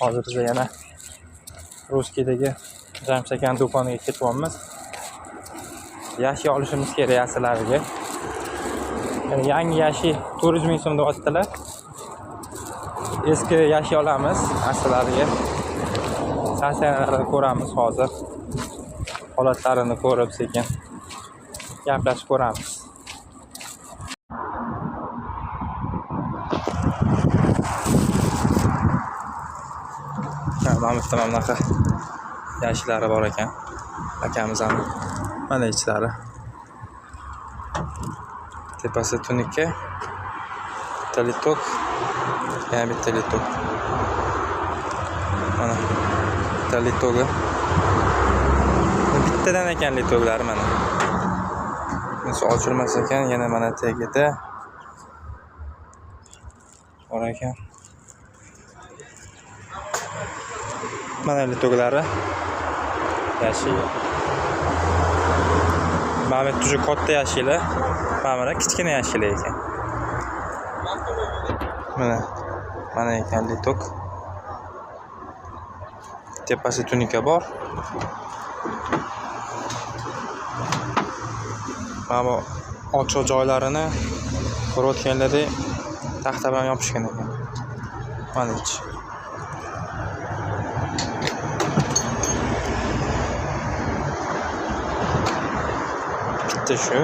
Hozir biz yana Ruskiydagi Jamshid akaning do'koniga ketyapmiz. Yashi olishimiz kerak aslariga. Yangi yashi 400 ming so'm deyaptilar. Eski yashi olamiz aslariga. Sanksiyalarni ko'ramiz hozir. Holatlarini ko'rib sekin gaplashib ko'ramiz. Mana bunaqa yashilari bor ekan. Akamizning mana ichlari. Tepasi tunika, bitta litok, yana bitta litok. Mana bitta litogi. Bittadan ekan litoklar mana. Bunisi ochilmas ekan, yana mana tagida bor ekan. Mana litoglari yashi. Mana bu juda katta yashilar, mana kichkina yashilar ekan. Mana ekan litok. Tepasi tunika bor. Mana bu ochiq joylarini ko'rayotganlaringiz taxta bilan yopishgan ekan. Mana ichi. Bitta shu.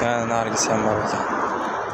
Yana nargisi ham bor ekan.